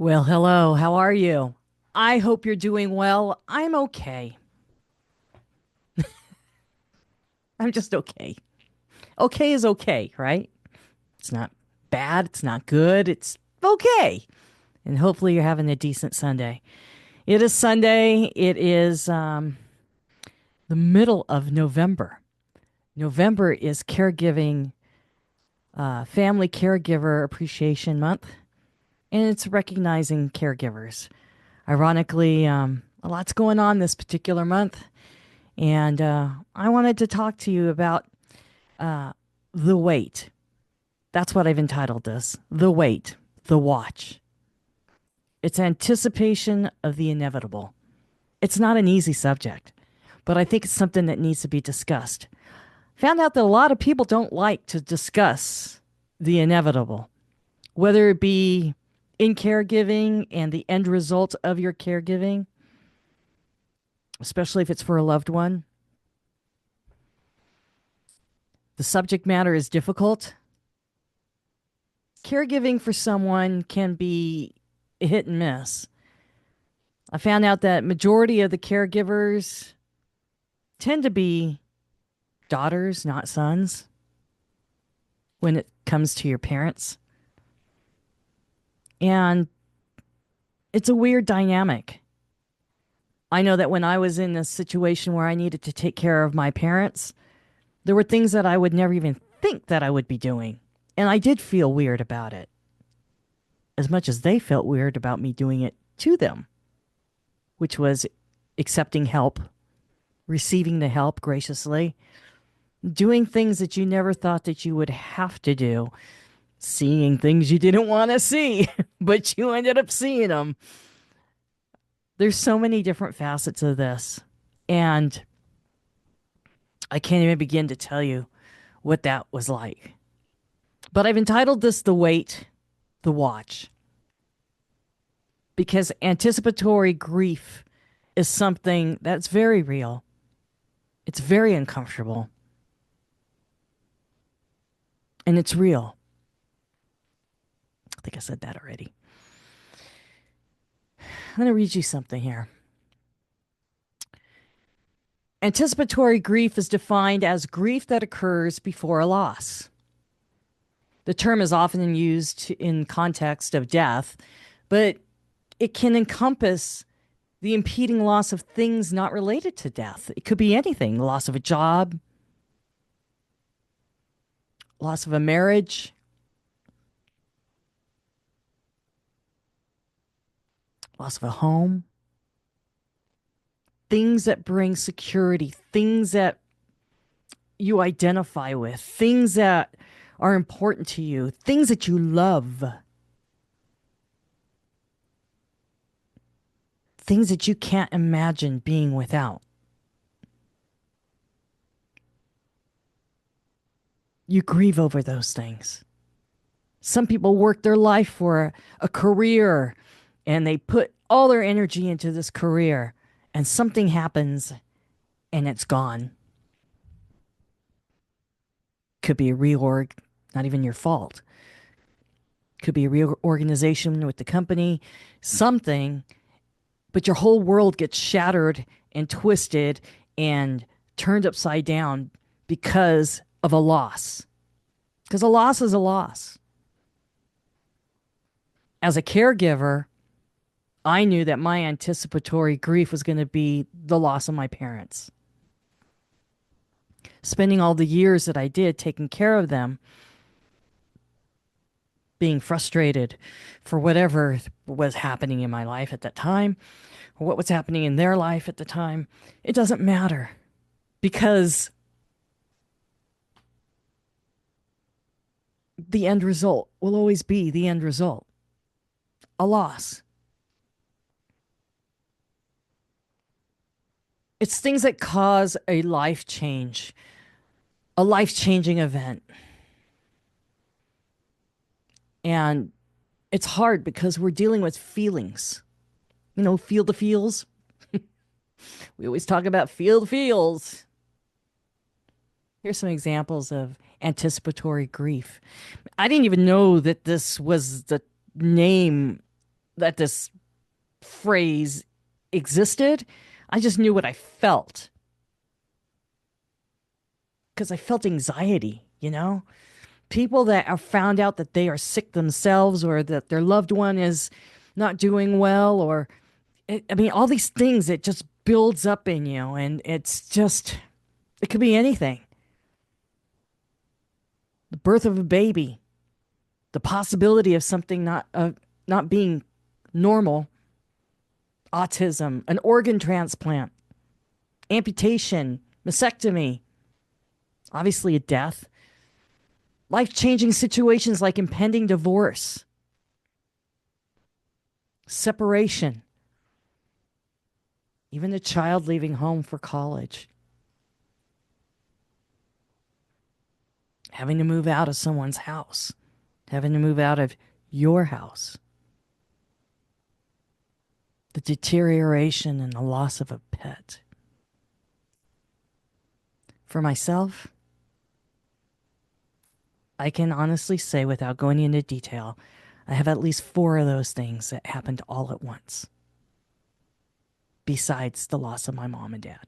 Well, hello. How are you? I hope you're doing well. I'm okay. I'm just okay. Okay is okay, right? It's not bad. It's not good. It's okay. And hopefully you're having a decent Sunday. It is Sunday. It is the middle of November. November is caregiving, Family Caregiver Appreciation Month, and it's recognizing caregivers. Ironically, a lot's going on this particular month. And I wanted to talk to you about the wait. That's what I've entitled this. The wait, the watch. It's anticipation of the inevitable. It's not an easy subject, but I think it's something that needs to be discussed. Found out that a lot of people don't like to discuss the inevitable, whether it be in caregiving and the end result of your caregiving, especially if it's for a loved one. The subject matter is difficult. Caregiving for someone can be hit and miss. I found out that majority of the caregivers tend to be daughters, not sons, when it comes to your parents. And it's a weird dynamic. I know that when I was in a situation where I needed to take care of my parents, there were things that I would never even think that I would be doing. And I did feel weird about it, as much as they felt weird about me doing it to them, which was accepting help, receiving the help graciously, doing things that you never thought that you would have to do, seeing things you didn't want to see, but you ended up seeing them. There's so many different facets of this. And I can't even begin to tell you what that was like. But I've entitled this The Wait, The Watch, because anticipatory grief is something that's very real. It's very uncomfortable. And it's real. I think I said that already. I'm going to read you something here. Anticipatory grief is defined as grief that occurs before a loss. The term is often used in context of death, but it can encompass the impeding loss of things not related to death. It could be anything: the loss of a job, loss of a marriage, loss of a home, things that bring security, things that you identify with, things that are important to you, things that you love, things that you can't imagine being without. You grieve over those things. Some people work their life for a career and they put all their energy into this career, and something happens and it's gone. Could be a reorg, not even your fault. Could be a reorganization with the company, something, but your whole world gets shattered and twisted and turned upside down because of a loss. Because a loss is a loss. As a caregiver, I knew that my anticipatory grief was going to be the loss of my parents. Spending all the years that I did taking care of them, being frustrated for whatever was happening in my life at that time, or what was happening in their life at the time, it doesn't matter, because the end result will always be the end result: a loss. It's things that cause a life change, a life changing event. And it's hard because we're dealing with feelings. You know, feel the feels. We always talk about feel the feels. Here's some examples of anticipatory grief. I didn't even know that this was the name that this phrase existed. I just knew what I felt because I felt anxiety, you know? People that are found out that they are sick themselves or that their loved one is not doing well, or I mean, all these things, it just builds up in you, and it's just, it could be anything. The birth of a baby, the possibility of something not being normal, autism, an organ transplant, amputation, mastectomy, obviously a death, life changing situations like impending divorce, separation, even a child leaving home for college, having to move out of someone's house, having to move out of your house, the deterioration and the loss of a pet. For myself, I can honestly say without going into detail, I have at least four of those things that happened all at once, besides the loss of my mom and dad.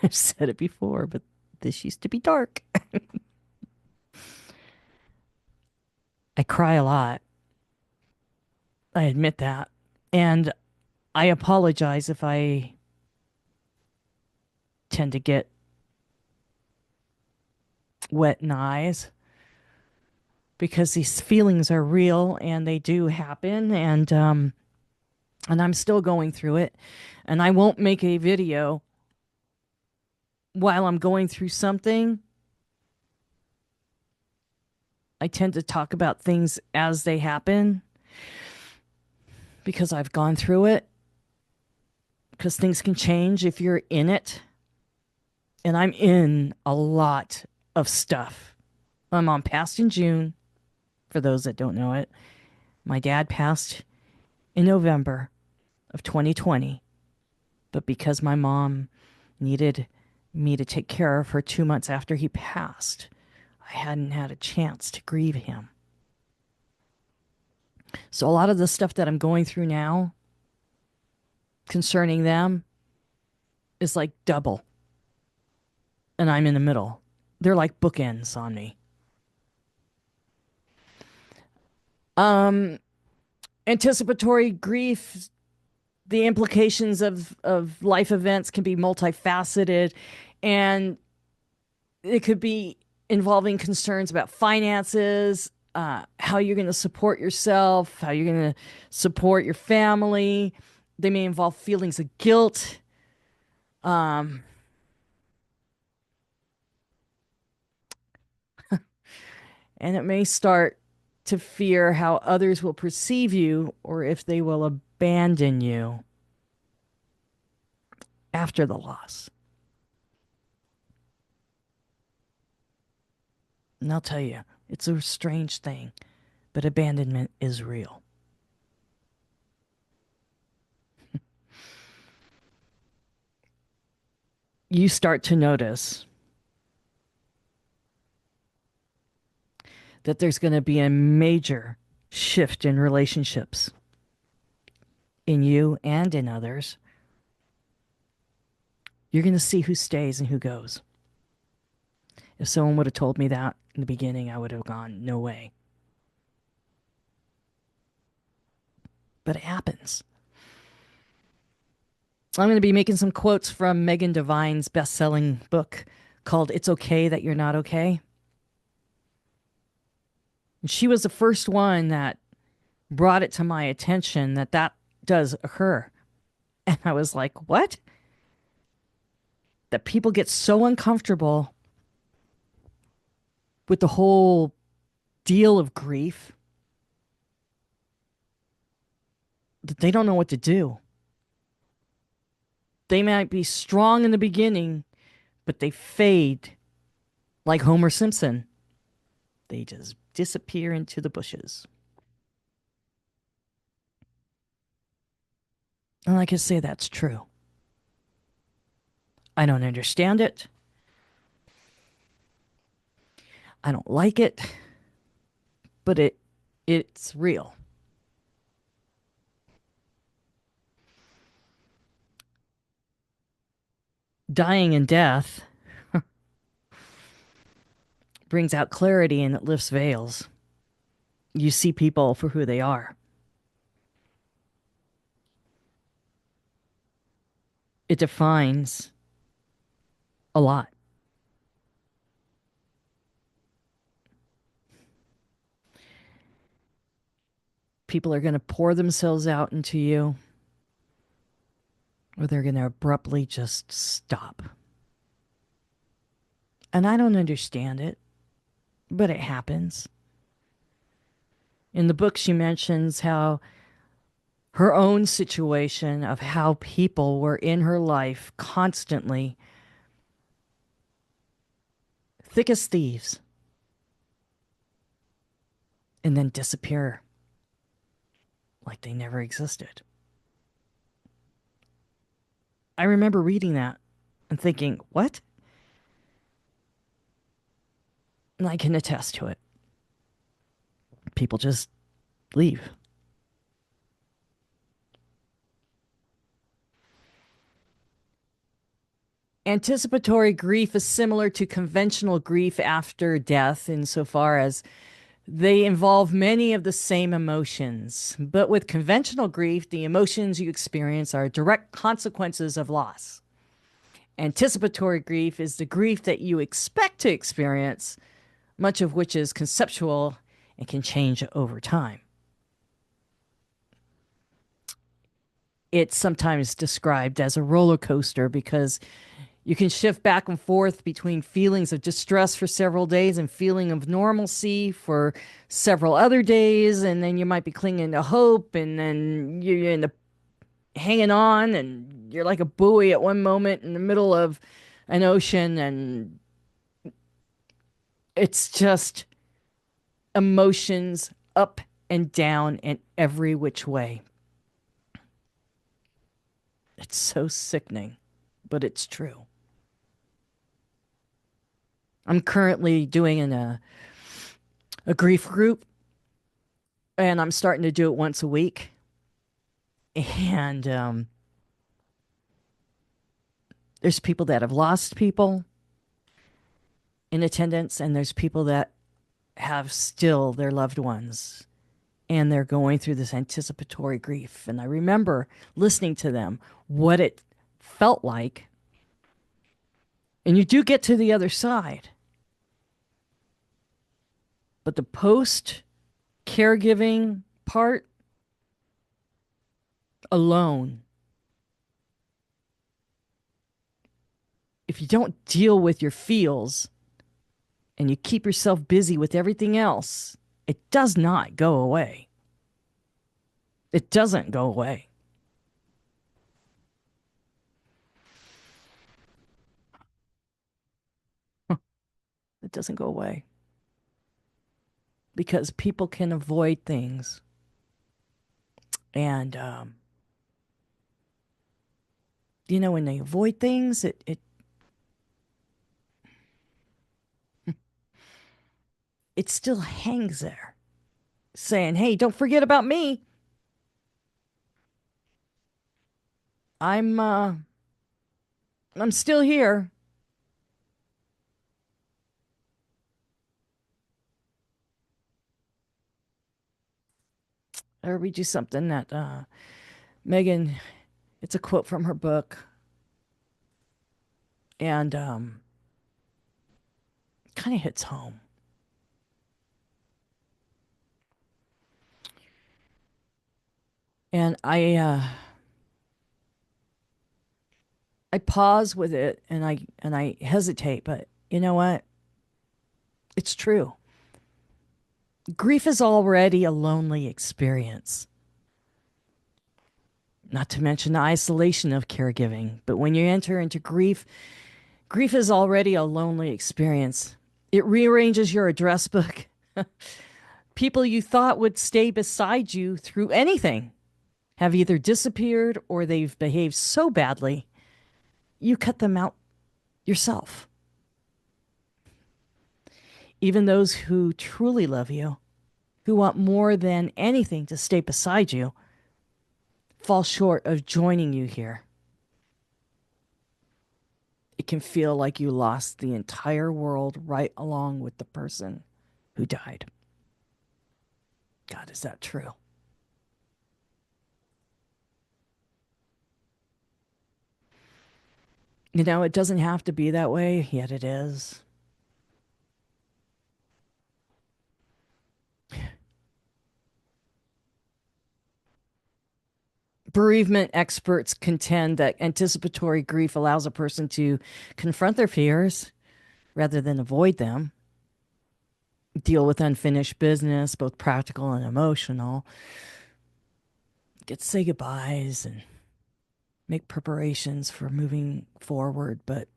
I've said it before, but this used to be dark. I cry a lot. I admit that. And I apologize if I tend to get wet in the eyes because these feelings are real and they do happen, and I'm still going through it, and I won't make a video while I'm going through something. I tend to talk about things as they happen because I've gone through it, because things can change if you're in it. And I'm in a lot of stuff. My mom passed in June, for those that don't know it. My dad passed in November of 2020. But because my mom needed me to take care of her 2 months after he passed, I hadn't had a chance to grieve him. So a lot of the stuff that I'm going through now concerning them is like double. And I'm in the middle. They're like bookends on me. Anticipatory grief, the implications of life events can be multifaceted, and it could be involving concerns about finances, how you're going to support yourself, how you're going to support your family. They may involve feelings of guilt. Um, and it may start to fear how others will perceive you or if they will abandon you after the loss. And I'll tell you, it's a strange thing, but abandonment is real. You start to notice that there's going to be a major shift in relationships in you and in others. You're going to see who stays and who goes. If someone would have told me that in the beginning, I would have gone, no way. But it happens. I'm going to be making some quotes from Megan Devine's best-selling book called It's Okay That You're Not Okay. And she was the first one that brought it to my attention that that does occur. And I was like, what? That people get so uncomfortable with the whole deal of grief that they don't know what to do. They might be strong in the beginning, but they fade like Homer Simpson. They just disappear into the bushes. And like I say, that's true. I don't understand it. I don't like it. but it's real. Dying and death brings out clarity and it lifts veils. You see people for who they are. It defines a lot. People are going to pour themselves out into you, or they're going to abruptly just stop. And I don't understand it, but it happens. In the book, she mentions how her own situation of how people were in her life constantly, thick as thieves, and then disappear like they never existed. I remember reading that and thinking, what? And I can attest to it. People just leave. Anticipatory grief is similar to conventional grief after death insofar as they involve many of the same emotions. But with conventional grief, the emotions you experience are direct consequences of loss. Anticipatory grief is the grief that you expect to experience, much of which is conceptual and can change over time. It's sometimes described as a roller coaster because you can shift back and forth between feelings of distress for several days and feeling of normalcy for several other days. And then you might be clinging to hope, and then you're in the hanging on, and you're like a buoy at one moment in the middle of an ocean. And it's just emotions up and down and every which way. It's so sickening, but it's true. I'm currently doing a grief group, and I'm starting to do it once a week. And there's people that have lost people in attendance, and there's people that have still their loved ones, and they're going through this anticipatory grief. And I remember listening to them, what it felt like. And you do get to the other side. But the post caregiving part alone, if you don't deal with your feels and you keep yourself busy with everything else, it does not go away. It doesn't go away. It doesn't go away because people can avoid things. And, when they avoid things, it still hangs there saying, hey, don't forget about me. I'm still here. I read you something that Megan, it's a quote from her book, and kind of hits home. And I pause with it, and I hesitate, but you know what? It's true. Grief is already a lonely experience. Not to mention the isolation of caregiving. But when you enter into grief, grief is already a lonely experience. It rearranges your address book. People you thought would stay beside you through anything have either disappeared or they've behaved so badly, you cut them out yourself. Even those who truly love you who want more than anything to stay beside you, fall short of joining you here. It can feel like you lost the entire world right along with the person who died. God, is that true? You know, it doesn't have to be that way, yet it is. Bereavement experts contend that anticipatory grief allows a person to confront their fears rather than avoid them, deal with unfinished business, both practical and emotional, get to say goodbyes and make preparations for moving forward. But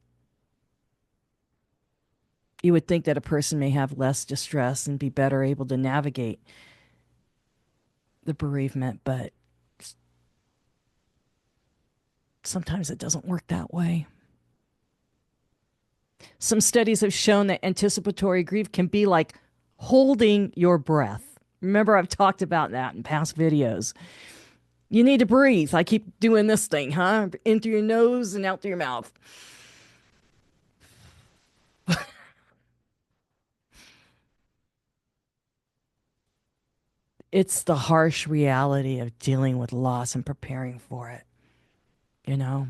you would think that a person may have less distress and be better able to navigate the bereavement, but sometimes it doesn't work that way. Some studies have shown that anticipatory grief can be like holding your breath. Remember, I've talked about that in past videos. You need to breathe. I keep doing this thing, huh? In through your nose and out through your mouth. It's the harsh reality of dealing with loss and preparing for it, you know?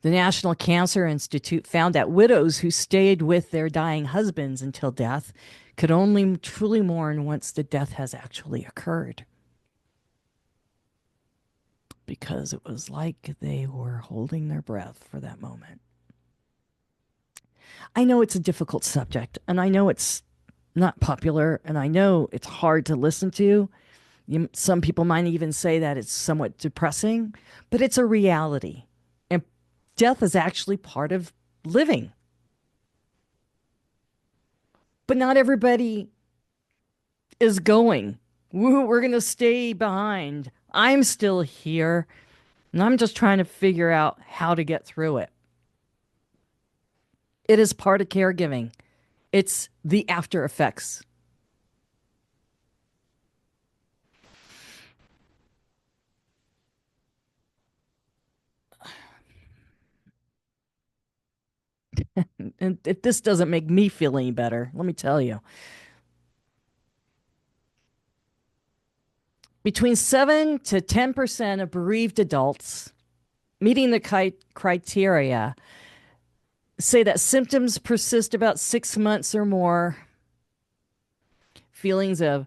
The National Cancer Institute found that widows who stayed with their dying husbands until death could only truly mourn once the death has actually occurred, because it was like they were holding their breath for that moment. I know it's a difficult subject, and I know it's not popular, and I know it's hard to listen to. Some people might even say that it's somewhat depressing, but it's a reality. And death is actually part of living. But not everybody is going. We're going to stay behind. I'm still here, and I'm just trying to figure out how to get through it. It is part of caregiving. It's the after effects. And if this doesn't make me feel any better, let me tell you. Between 7 to 10% of bereaved adults meeting the criteria say that symptoms persist about 6 months or more. Feelings of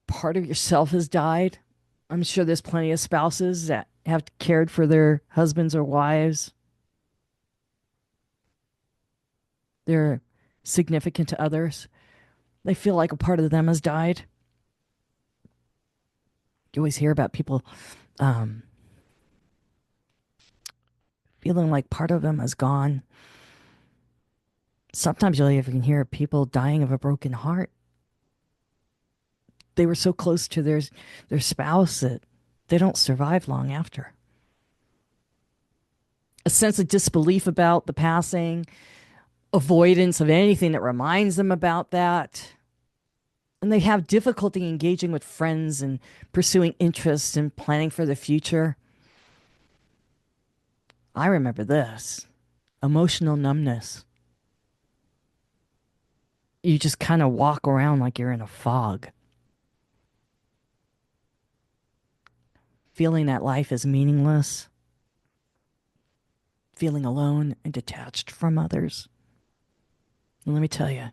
part of yourself has died. I'm sure there's plenty of spouses that have cared for their husbands or wives. They're significant to others. They feel like a part of them has died. You always hear about people um, feeling like part of them is gone. Sometimes you'll even hear people dying of a broken heart. They were so close to their spouse that they don't survive long after. A sense of disbelief about the passing, avoidance of anything that reminds them about that. And they have difficulty engaging with friends and pursuing interests and planning for the future. I remember this emotional numbness. You just kind of walk around like you're in a fog, feeling that life is meaningless, feeling alone and detached from others. And let me tell you,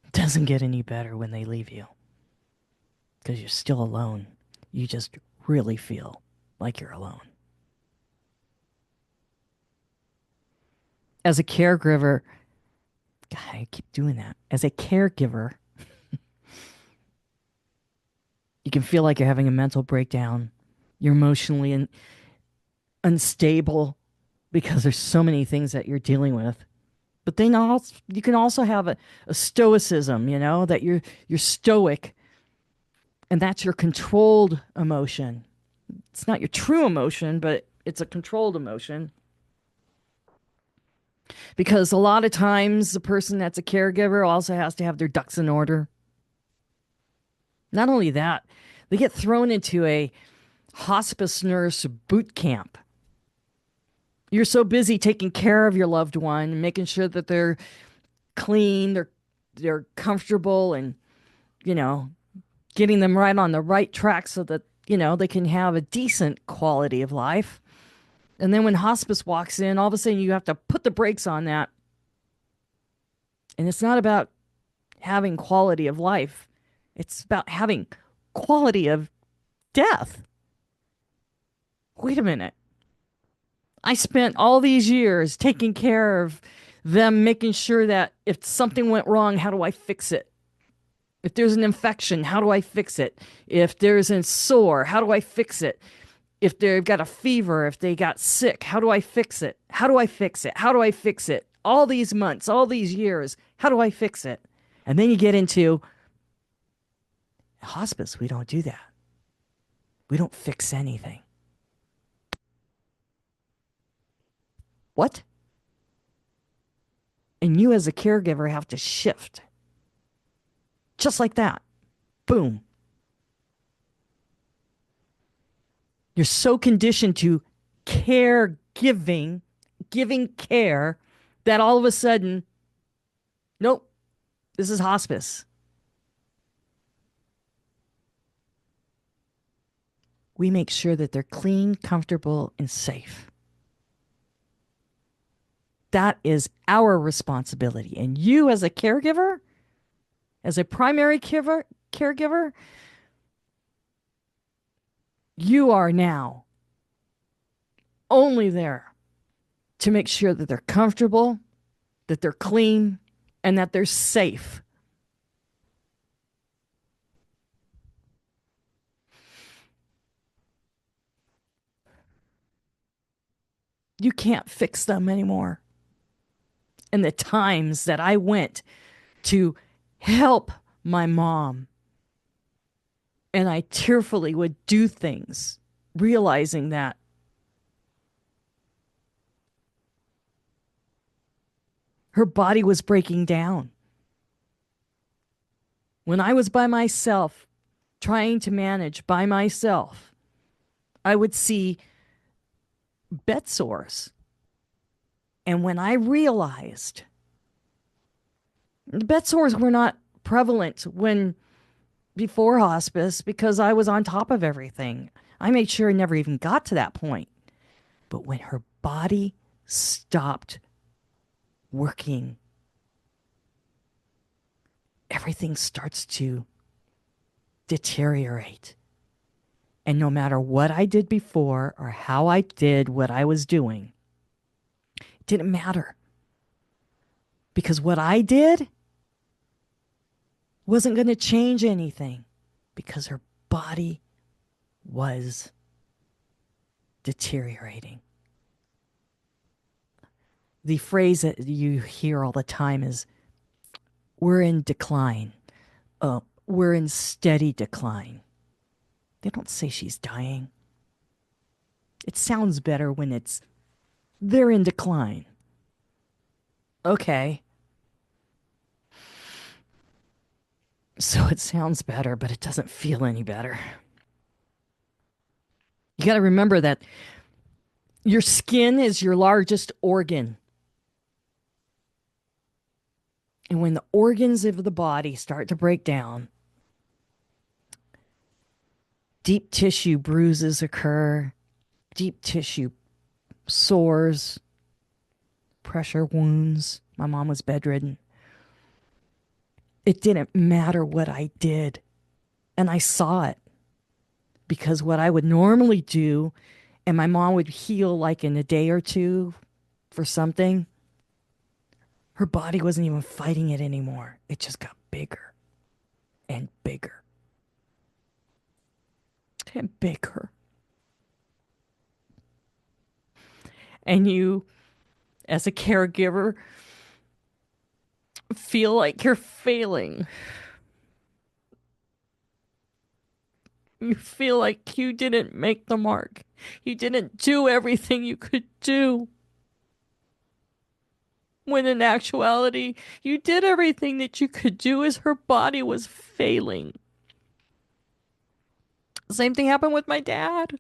it doesn't get any better when they leave you, because you're still alone. You just really feel like you're alone. As a caregiver, God, I keep doing that. As a caregiver, you can feel like you're having a mental breakdown. You're emotionally unstable because there's so many things that you're dealing with. But then also, you can also have a stoicism, you know, that you're stoic, and that's your controlled emotion. It's not your true emotion, but it's a controlled emotion. Because a lot of times the person that's a caregiver also has to have their ducks in order. Not only that, they get thrown into a hospice nurse boot camp. You're so busy taking care of your loved one, making sure that they're clean, they're comfortable, and you know, getting them right on the right track so that they can have a decent quality of life. And then when hospice walks in, all of a sudden you have to put the brakes on that. And it's not about having quality of life. It's about having quality of death. Wait a minute. I spent all these years taking care of them, making sure that if something went wrong, how do I fix it? If there's an infection, how do I fix it? If there's a sore, how do I fix it? If they've got a fever, if they got sick, how do I fix it? How do I fix it? How do I fix it? All these months, all these years, how do I fix it? And then you get into hospice. We don't do that. We don't fix anything. What? And you as a caregiver have to shift. Just like that. Boom. You're so conditioned to caregiving, giving care, that all of a sudden, nope, this is hospice. We make sure that they're clean, comfortable, and safe. That is our responsibility. And you as a caregiver, as a primary caregiver, you are now only there to make sure that they're comfortable, that they're clean, and that they're safe. You can't fix them anymore. And the times that I went to help my mom, and I tearfully would do things, realizing that her body was breaking down. When I was by myself, trying to manage by myself, I would see bed sores. And when I realized the bed sores were not prevalent when before hospice because I was on top of everything. I made sure I never even got to that point. But when her body stopped working, everything starts to deteriorate. And no matter what I did before or how I did what I was doing, it didn't matter. Because what I did wasn't going to change anything because her body was deteriorating. The phrase that you hear all the time is, we're in decline. We're in steady decline. They don't say she's dying. It sounds better when it's, they're in decline. Okay. So it sounds better, but it doesn't feel any better. You got to remember that your skin is your largest organ. And when the organs of the body start to break down, deep tissue bruises occur, deep tissue sores, pressure wounds. My mom was bedridden. It didn't matter what I did. And I saw it. Because what I would normally do, and my mom would heal like in a day or two for something, her body wasn't even fighting it anymore. It just got bigger and bigger and bigger. And you, as a caregiver, feel like you're failing. You feel like you didn't make the mark. You didn't do everything you could do. when in actuality, you did everything that you could do as her body was failing. Same thing happened with my dad.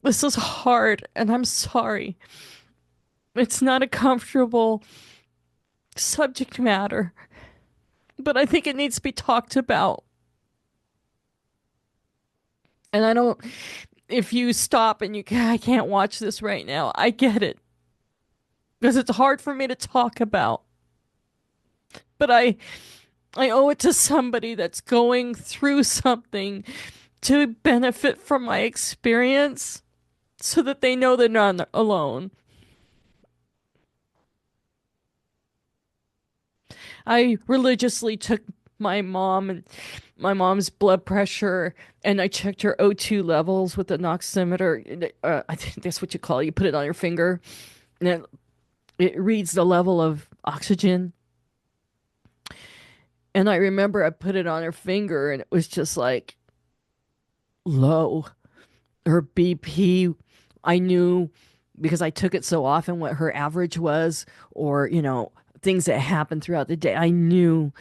This is hard, and I'm sorry. It's not a comfortable subject matter, but I think it needs to be talked about. And I don't, if you stop and I can't watch this right now, I get it. Because it's hard for me to talk about. But I owe it to somebody that's going through something to benefit from my experience so that they know they're not alone. I religiously took my mom and my mom's blood pressure and I checked her O2 levels with an oximeter. I think that's what you call it. You put it on your finger and it reads the level of oxygen. And I remember I put it on her finger and it was just like low. Her BP, I knew because I took it so often what her average was, or, things that happened throughout the day. I knew.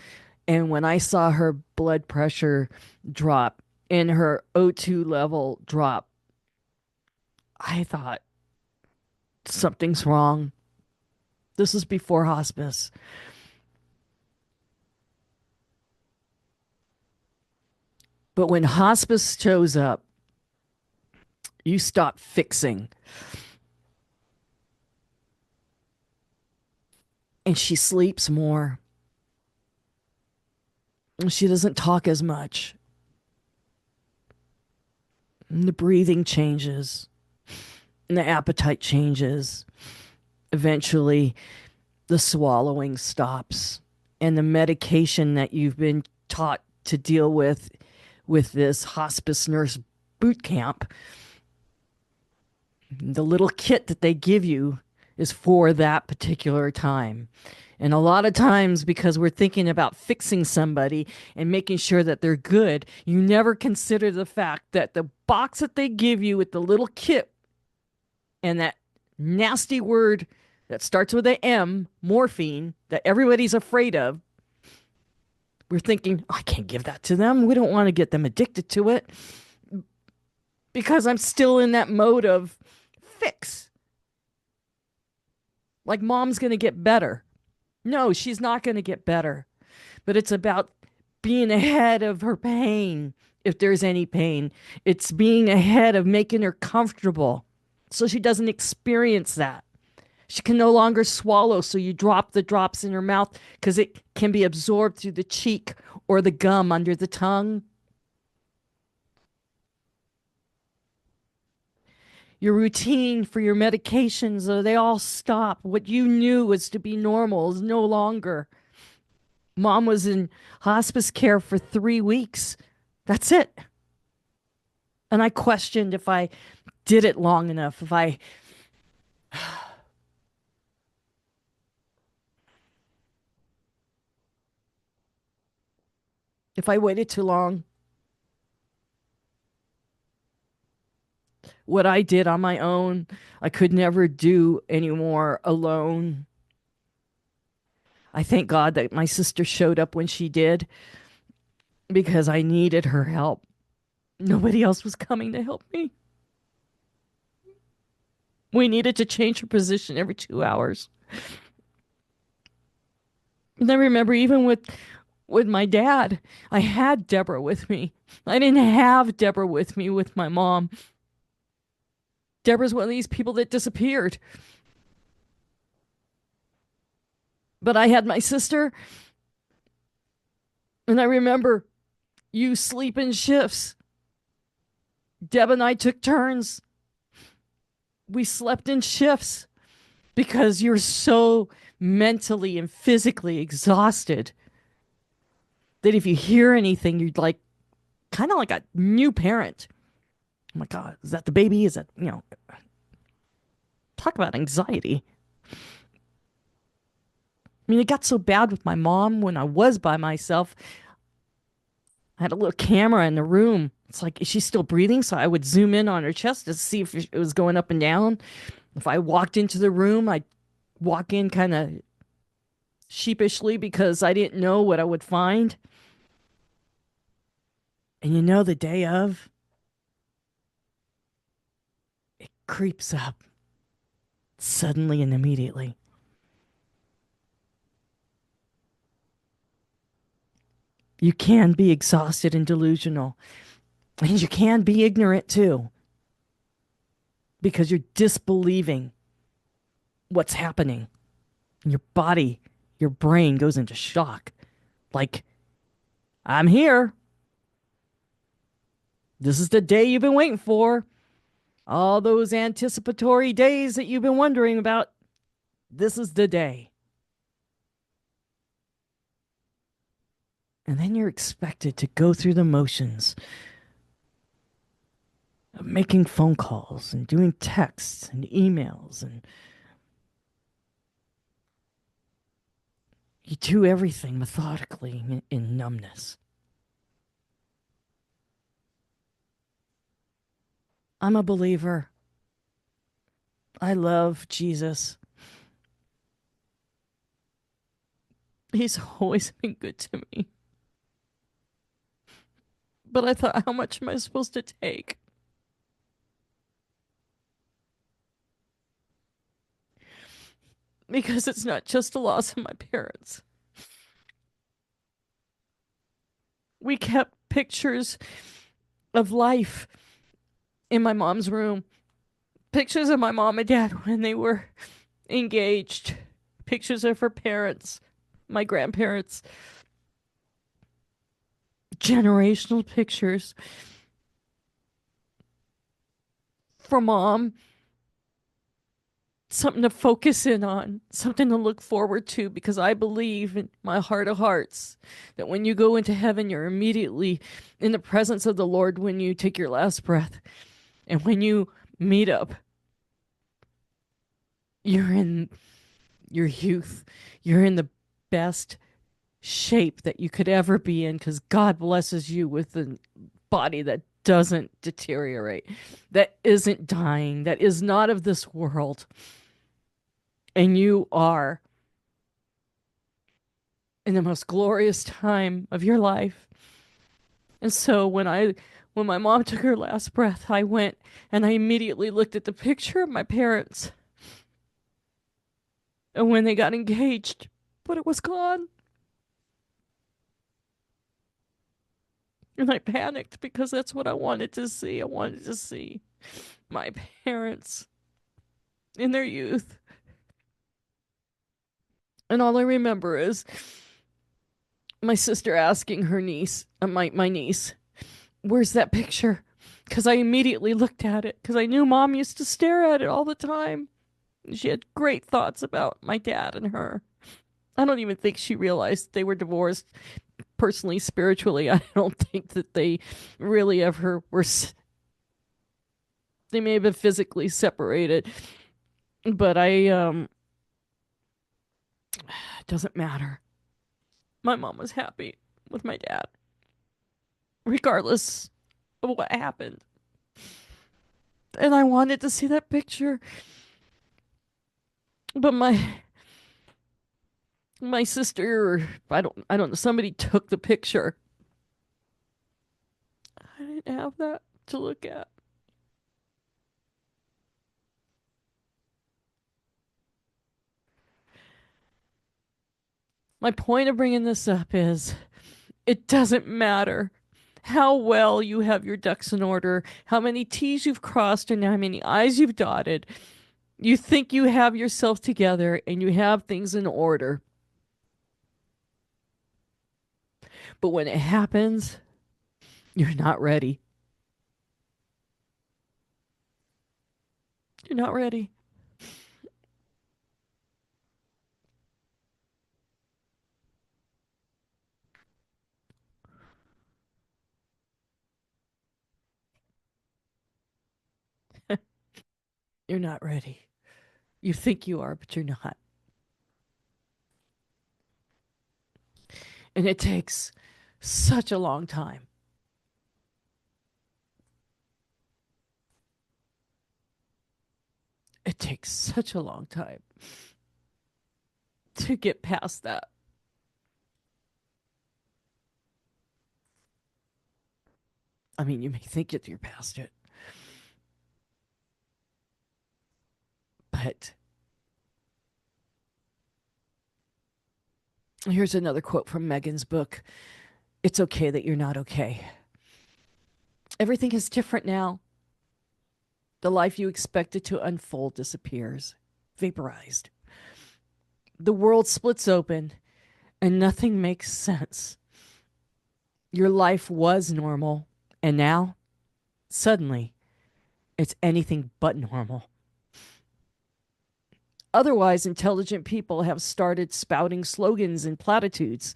And when I saw her blood pressure drop and her O2 level drop, I thought something's wrong. This is before hospice. But when hospice shows up, you stop fixing. And she sleeps more. She doesn't talk as much. And the breathing changes. And the appetite changes. Eventually, the swallowing stops. And the medication that you've been taught to deal with this hospice nurse boot camp, the little kit that they give you is for that particular time. And a lot of times, because we're thinking about fixing somebody and making sure that they're good, you never consider the fact that the box that they give you with the little kit and that nasty word that starts with a M, morphine, that everybody's afraid of, we're thinking, oh, I can't give that to them. We don't want to get them addicted to it because I'm still in that mode of fix. Like mom's going to get better. No, she's not going to get better. But it's about being ahead of her pain, if there's any pain. It's being ahead of making her comfortable so she doesn't experience that. She can no longer swallow, so you drop the drops in her mouth because it can be absorbed through the cheek or the gum under the tongue. Your routine for your medications, they all stop. What you knew was to be normal is no longer. Mom was in hospice care for 3 weeks. That's it. And I questioned if I did it long enough, if I waited too long. What I did on my own, I could never do anymore alone. I thank God that my sister showed up when she did because I needed her help. Nobody else was coming to help me. We needed to change her position every 2 hours. And I remember even with my dad, I had Deborah with me. I didn't have Deborah with me with my mom. Deborah's one of these people that disappeared. But I had my sister. And I remember you sleep in shifts. Deb and I took turns. We slept in shifts because you're so mentally and physically exhausted that if you hear anything, you'd like kind of like a new parent. Oh my God, is that the baby? Is that, talk about anxiety. I mean, it got so bad with my mom when I was by myself. I had a little camera in the room. It's like, is she still breathing? So I would zoom in on her chest to see if it was going up and down. If I walked into the room, I'd walk in kind of sheepishly because I didn't know what I would find. And the day of, it creeps up suddenly and immediately. You can be exhausted and delusional, and you can be ignorant too, because you're disbelieving what's happening. Your body, your brain goes into shock. Like, I'm here. This is the day you've been waiting for. All those anticipatory days that you've been wondering about. This is the day. And then you're expected to go through the motions of making phone calls and doing texts and emails. And you do everything methodically in numbness. I'm a believer. I love Jesus. He's always been good to me. But I thought, how much am I supposed to take? Because it's not just the loss of my parents. We kept pictures of life in my mom's room. Pictures of my mom and dad when they were engaged. Pictures of her parents, my grandparents. Generational pictures for mom. Something to focus in on, something to look forward to, because I believe in my heart of hearts that when you go into heaven, you're immediately in the presence of the Lord when you take your last breath. And when you meet up, you're in your youth. You're in the best shape that you could ever be in because God blesses you with a body that doesn't deteriorate, that isn't dying, that is not of this world. And you are in the most glorious time of your life. And so when my mom took her last breath, I went and I immediately looked at the picture of my parents and when they got engaged, but it was gone. And I panicked because that's what I wanted to see. I wanted to see my parents in their youth. And all I remember is my sister asking her niece, my niece, where's that picture? Because I immediately looked at it because I knew mom used to stare at it all the time. She had great thoughts about my dad and her. I don't even think she realized they were divorced personally, spiritually. I don't think that they really ever were. They may have been physically separated, but it doesn't matter. My mom was happy with my dad, regardless of what happened. And I wanted to see that picture, but my sister, or I don't know, somebody took the picture. I didn't have that to look at. My point of bringing this up is it doesn't matter how well you have your ducks in order, how many T's you've crossed, and how many I's you've dotted. You think you have yourself together and you have things in order. But when it happens, you're not ready. You're not ready. You're not ready. You think you are, but you're not. And it takes Such a long time. It takes such a long time to get past that. I mean, you may think that you're past it, but here's another quote from Megan's book. It's okay that you're not okay. Everything is different now. The life you expected to unfold disappears, vaporized. The world splits open and nothing makes sense. Your life was normal, and now, suddenly, it's anything but normal. Otherwise, intelligent people have started spouting slogans and platitudes,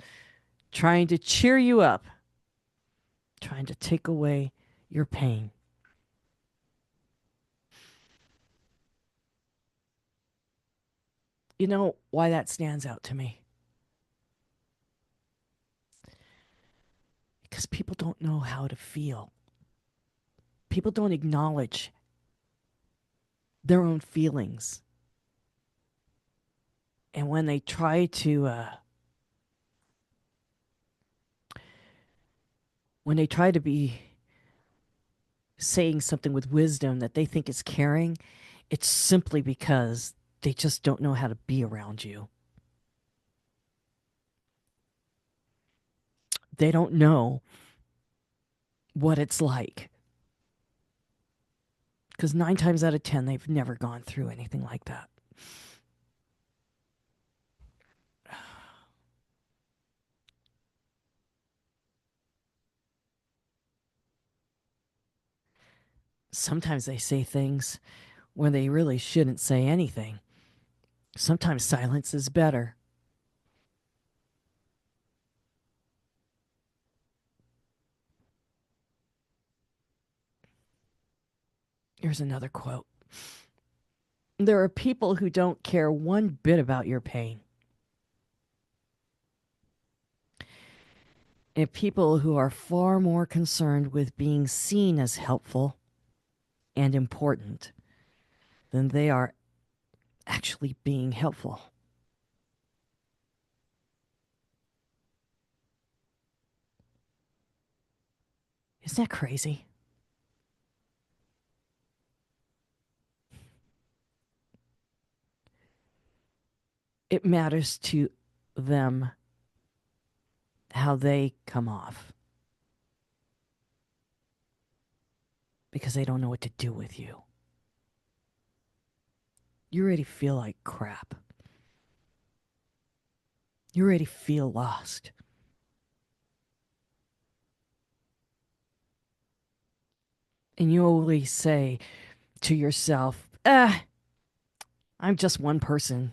trying to cheer you up, trying to take away your pain. You know why that stands out to me? Because people don't know how to feel. People don't acknowledge their own feelings. And when they try to be saying something with wisdom that they think is caring, it's simply because they just don't know how to be around you. They don't know what it's like. Because 9 times out of 10, they've never gone through anything like that. Sometimes they say things when they really shouldn't say anything. Sometimes silence is better. Here's another quote. There are people who don't care one bit about your pain, and people who are far more concerned with being seen as helpful and important than they are actually being helpful. Isn't that crazy? It matters to them how they come off because they don't know what to do with you. You already feel like crap. You already feel lost. And you always say to yourself, I'm just one person.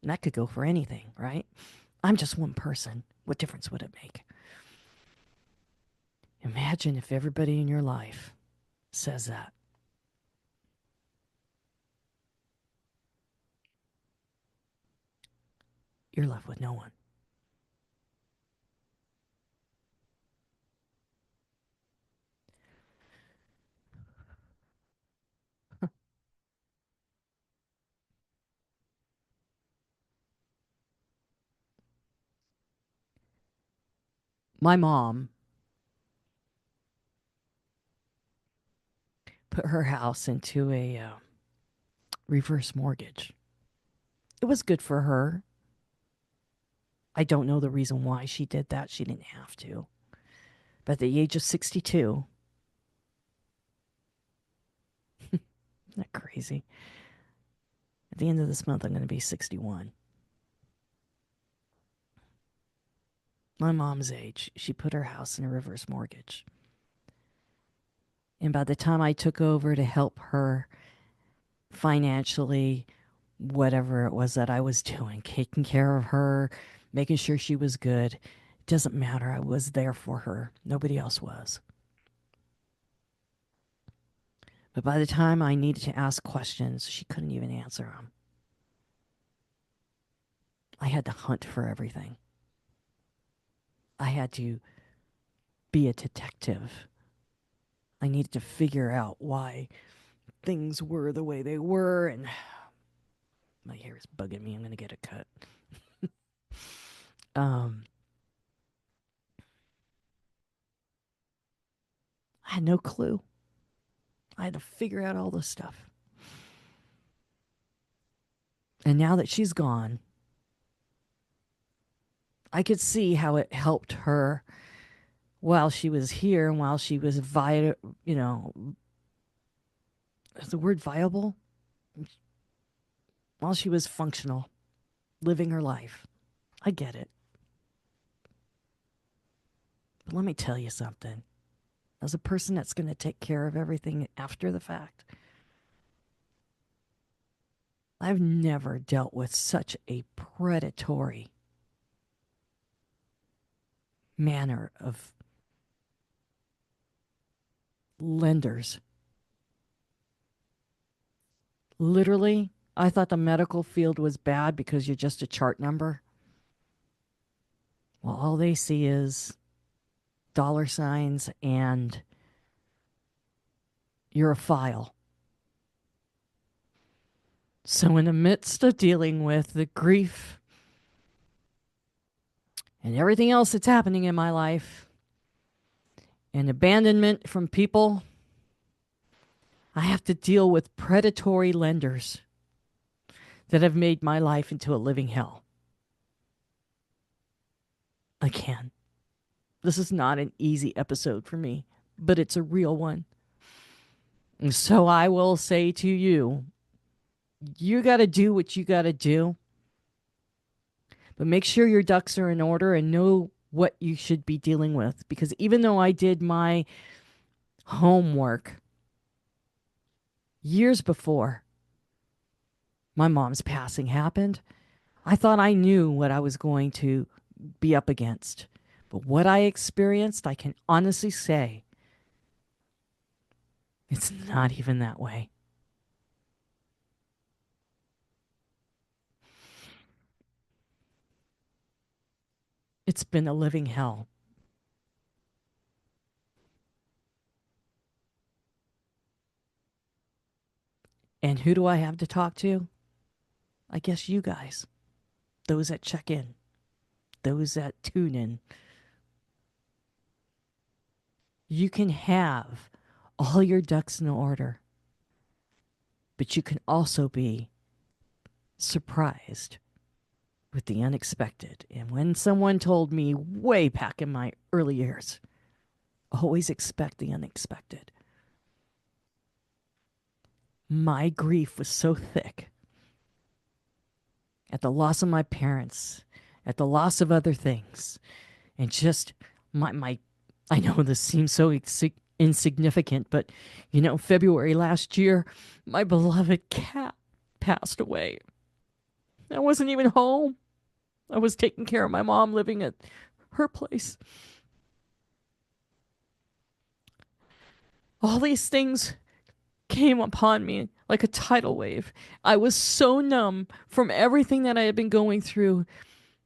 And that could go for anything, right? I'm just one person. What difference would it make? Imagine if everybody in your life says that. You're left with no one. My mom put her house into a reverse mortgage. It was good for her. I don't know the reason why she did that. She didn't have to. But at the age of 62, isn't that crazy? At the end of this month, I'm going to be 61. My mom's age, she put her house in a reverse mortgage. And by the time I took over to help her financially, whatever it was that I was doing, taking care of her, making sure she was good, it doesn't matter. I was there for her. Nobody else was. But by the time I needed to ask questions, she couldn't even answer them. I had to hunt for everything. I had to be a detective. I needed to figure out why things were the way they were, and my hair is bugging me. I'm going to get a cut. Um, I had no clue. I had to figure out all this stuff. And now that she's gone, I could see how it helped her while she was here and while she was you know, is the word viable? While she was functional, living her life. I get it. But let me tell you something. As a person that's going to take care of everything after the fact, I've never dealt with such a predatory manner of lenders. Literally, I thought the medical field was bad because you're just a chart number. Well, all they see is dollar signs and you're a file. So, in the midst of dealing with the grief and everything else that's happening in my life and abandonment from people, I have to deal with predatory lenders that have made my life into a living hell. Again, this is not an easy episode for me, but it's a real one. And so I will say to you, you got to do what you got to do, but make sure your ducks are in order and know what you should be dealing with. Because even though I did my homework years before my mom's passing happened, I thought I knew what I was going to be up against. But what I experienced, I can honestly say, it's not even that way. It's been a living hell. And who do I have to talk to? I guess you guys. Those that check in. Those that tune in. You can have all your ducks in order, but you can also be surprised with the unexpected. And when someone told me way back in my early years, always expect the unexpected, my grief was so thick at the loss of my parents, at the loss of other things, and just my I know this seems so insignificant, but February last year, my beloved cat passed away. I wasn't even home. I was taking care of my mom living at her place. All these things came upon me like a tidal wave. I was so numb from everything that I had been going through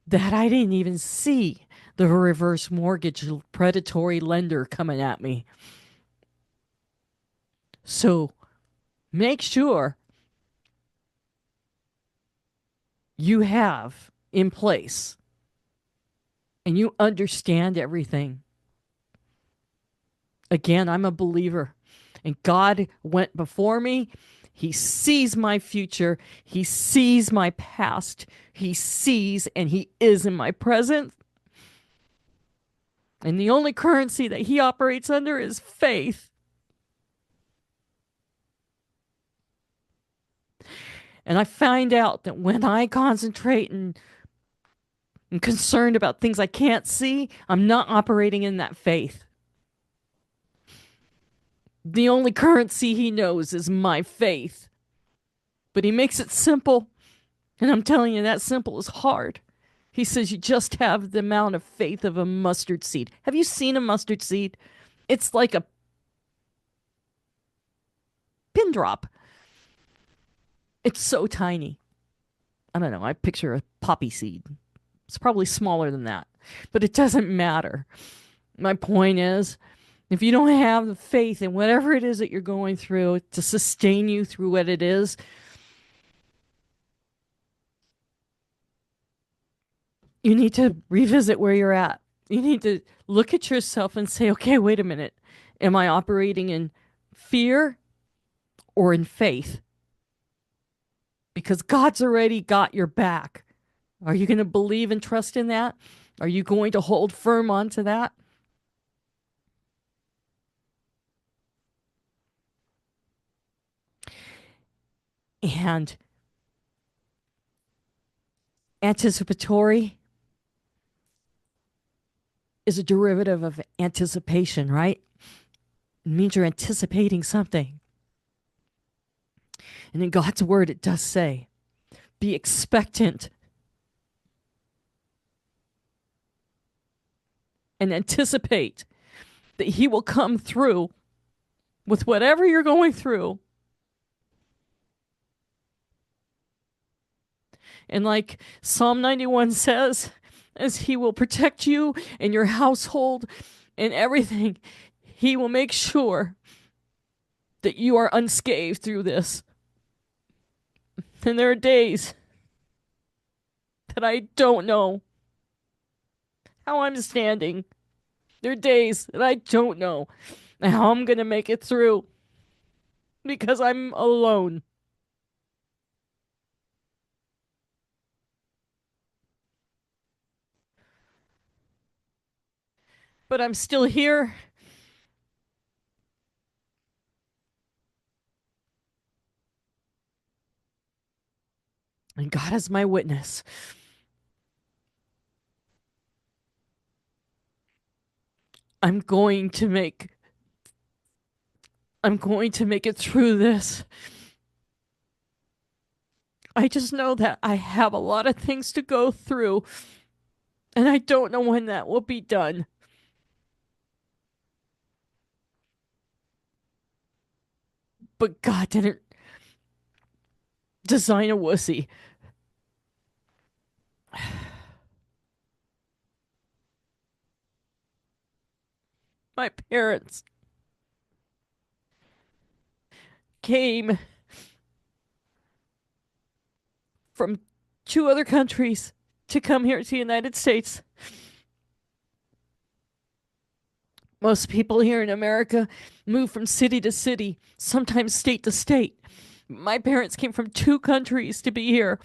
that I didn't even see the reverse mortgage predatory lender coming at me. So make sure you have in place and you understand everything. Again, I'm a believer, and God went before me. He sees my future. He sees my past. He sees and he is in my present. And the only currency that he operates under is faith. And I find out that when I concentrate and I'm concerned about things I can't see, I'm not operating in that faith. The only currency he knows is my faith. But he makes it simple. And I'm telling you, that simple is hard. He says you just have the amount of faith of a mustard seed. Have you seen a mustard seed? It's like a pin drop. It's so tiny. I don't know. I picture a poppy seed. It's probably smaller than that. But it doesn't matter. My point is, if you don't have the faith in whatever it is that you're going through to sustain you through what it is, you need to revisit where you're at. You need to look at yourself and say, okay, wait a minute. Am I operating in fear or in faith? Because God's already got your back. Are you going to believe and trust in that? Are you going to hold firm onto that? And anticipatory is a derivative of anticipation, right? It means you're anticipating something. And in God's word, it does say, be expectant and anticipate that He will come through with whatever you're going through. And like Psalm 91 says, as He will protect you and your household and everything, He will make sure that you are unscathed through this. And there are days that I don't know how I'm standing. There are days that I don't know how I'm going to make it through because I'm alone. But I'm still here. And God is my witness. I'm going to make I'm going to make it through this. I just know that I have a lot of things to go through, and I don't know when that will be done. But God didn't design a wussy. My parents came from two other countries to come here to the United States. Most people here in America move from city to city, sometimes state to state. My parents came from two countries to be here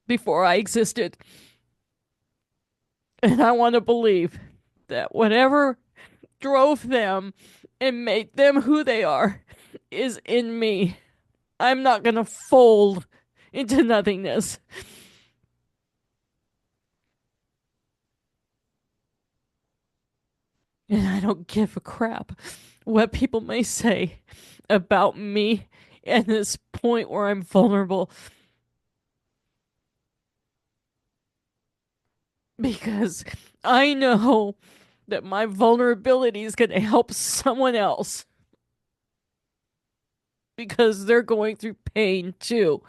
before I existed. And I want to believe that whatever drove them and made them who they are is in me. I'm not going to fold into nothingness. And I don't give a crap what people may say about me at this point where I'm vulnerable. Because I know that my vulnerability is going to help someone else. Because they're going through pain too.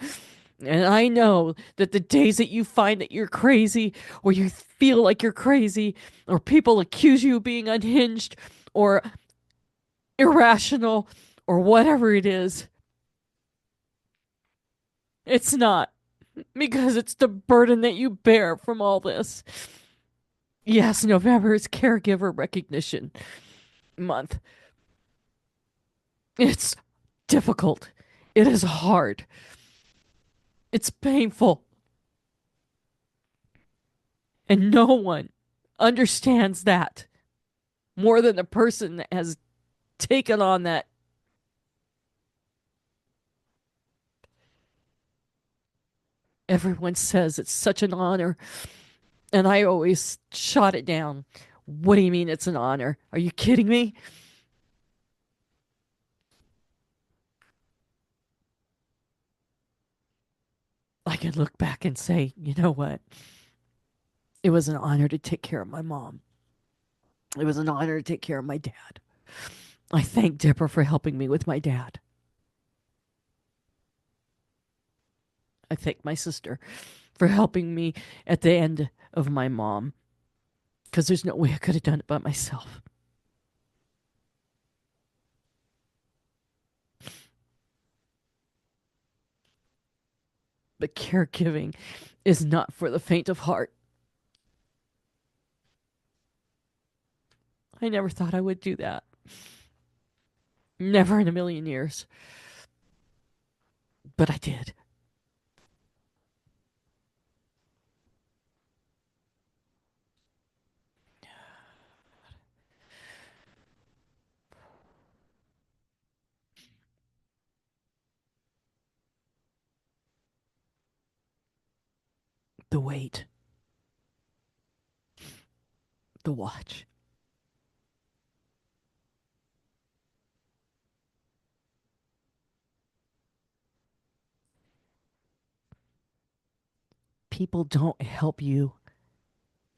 And I know that the days that you find that you're crazy, or you feel like you're crazy, or people accuse you of being unhinged, or irrational, or whatever it is, it's not. Because it's the burden that you bear from all this. Yes, November is Caregiver Recognition Month. It's difficult. It is hard. It's painful. And no one understands that more than the person that has taken on that. Everyone says it's such an honor. And I always shot it down. What do you mean it's an honor? Are you kidding me? I can look back and say, you know what? It was an honor to take care of my mom. It was an honor to take care of my dad. I thank Deborah for helping me with my dad. I thank my sister for helping me at the end of my mom. because there's no way I could have done it by myself. But caregiving is not for the faint of heart. I never thought I would do that. Never in a million years. But I did. The wait, the watch. People don't help you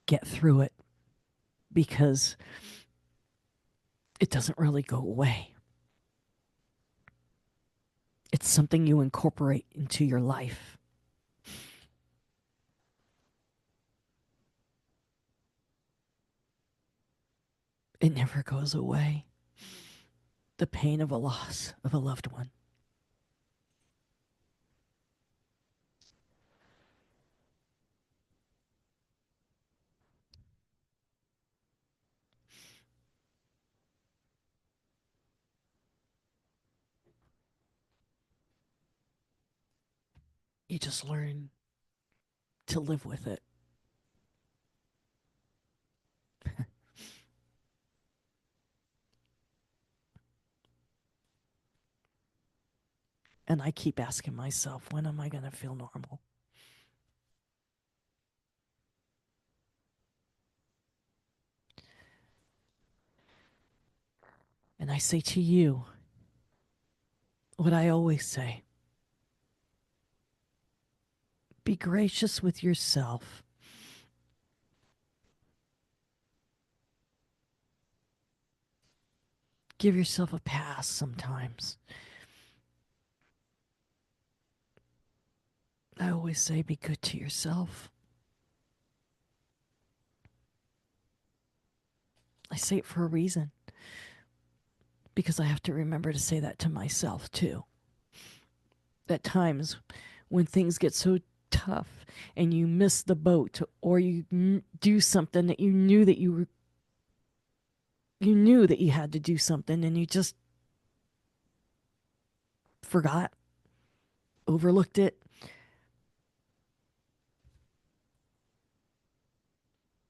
get through it because it doesn't really go away. It's something you incorporate into your life. It never goes away. The pain of a loss of a loved one. You just learn to live with it. And I keep asking myself, when am I going to feel normal? And I say to you what I always say: be gracious with yourself. Give yourself a pass sometimes. I always say, be good to yourself. I say it for a reason because I have to remember to say that to myself too. At times when things get so tough and you miss the boat, or you do something that you knew that you had to do something and you just forgot, overlooked it.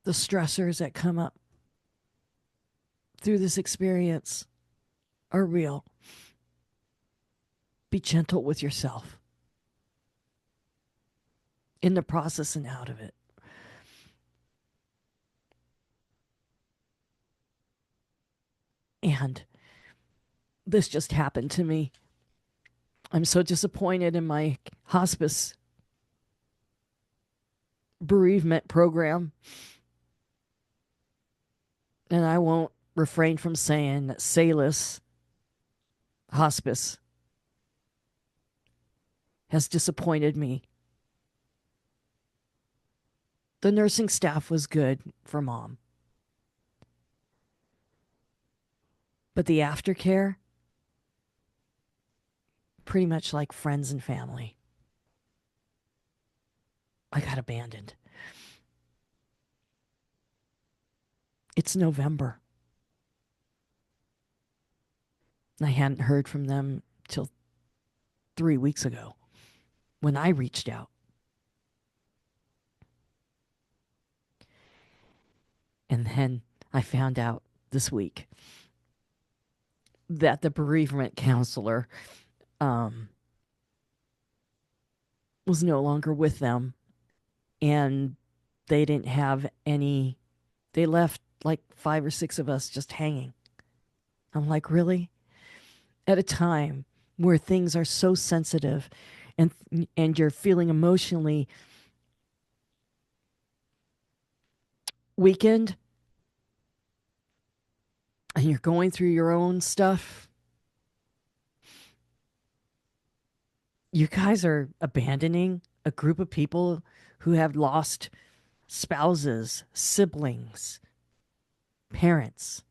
The stressors that come up through this experience are real. Be gentle with yourself in the process and out of it. And this just happened to me. I'm so disappointed in my hospice bereavement program. And I won't refrain from saying that SALUS hospice has disappointed me. The nursing staff was good for mom, but the aftercare, pretty much like friends and family. I got abandoned. It's November. I hadn't heard from them till 3 weeks ago when I reached out. And then I found out this week that the bereavement counselor was no longer with them, and they didn't have any, they left like 5 or 6 of us just hanging. I'm like, really? At a time where things are so sensitive and you're feeling emotionally weakened and you're going through your own stuff, you guys are abandoning a group of people who have lost spouses, siblings, Parents,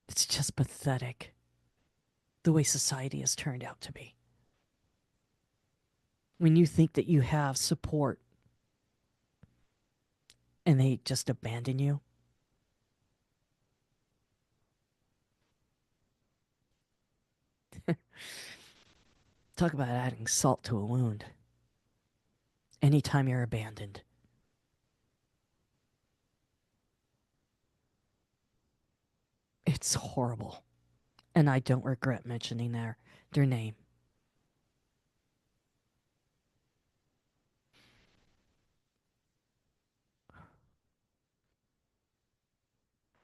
it's just pathetic the way society has turned out to be. When you think that you have support and they just abandon you, talk about adding salt to a wound. Anytime you're abandoned, it's horrible. And I don't regret mentioning their name.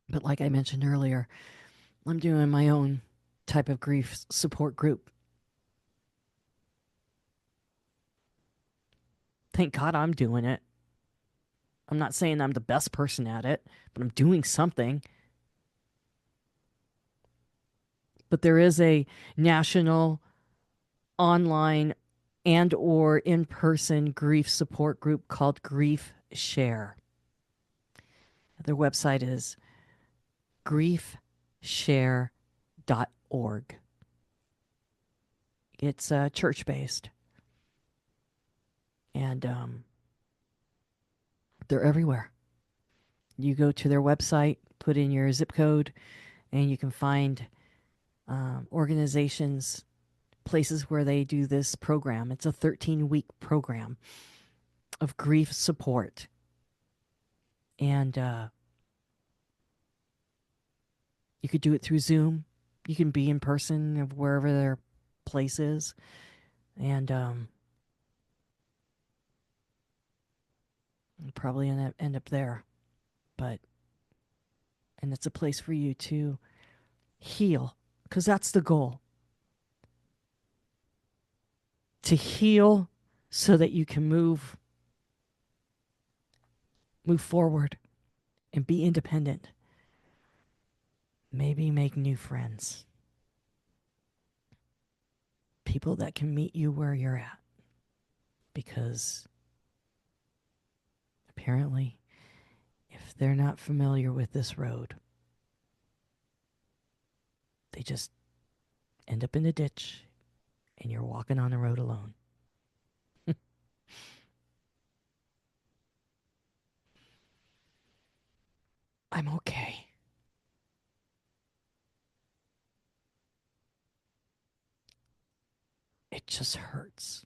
But like I mentioned earlier, I'm doing my own type of grief support group. Thank God I'm doing it. I'm not saying I'm the best person at it, but I'm doing something. But there is a national online and or in-person grief support group called Grief Share. Their website is griefshare.org. It's church-based, and they're everywhere. You go to their website, put in your zip code, and you can find organizations, places where they do this program. It's a 13-week program of grief support. And you could do it through Zoom. You can be in person of wherever their place is. And probably end up there. But, and it's a place for you to heal, because that's the goal. To heal so that you can move forward and be independent. Maybe make new friends. People that can meet you where you're at. Because apparently, if they're not familiar with this road, they just end up in a ditch and you're walking on the road alone. I'm okay. It just hurts.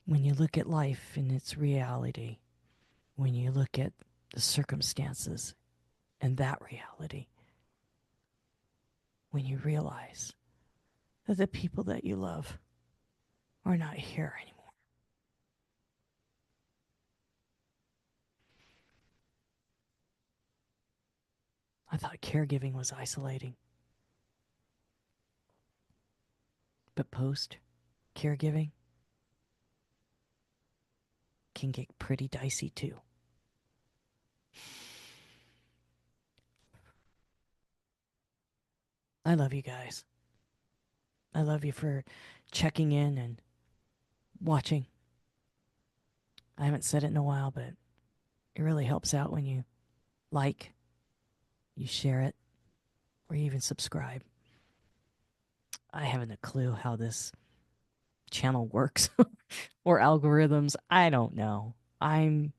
When you look at life in its reality, when you look at the circumstances and that reality, when you realize that the people that you love are not here anymore. I thought caregiving was isolating, but post caregiving can get pretty dicey too. I love you guys. I love you for checking in and watching. I haven't said it in a while, but it really helps out when you like, you share it, or you even subscribe. I haven't a clue how this channel works or algorithms. I don't know. I'm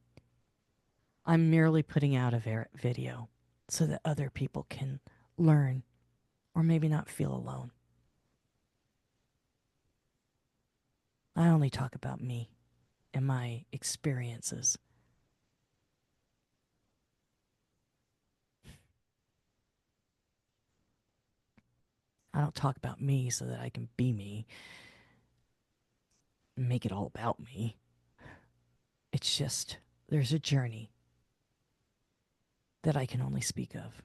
merely putting out a video so that other people can learn or maybe not feel alone. I only talk about me and my experiences. I don't talk about me so that I can be me and make it all about me. It's just there's a journey that I can only speak of.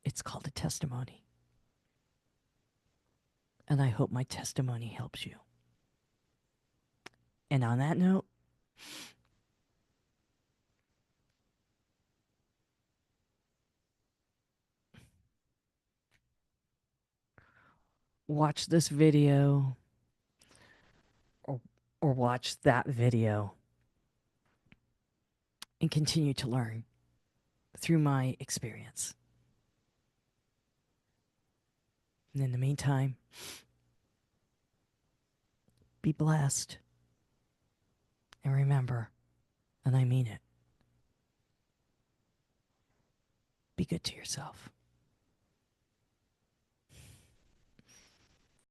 It's called a testimony. And I hope my testimony helps you. And on that note, watch this video or or watch that video and continue to learn through my experience. And in the meantime, be blessed. And remember, and I mean it, be good to yourself.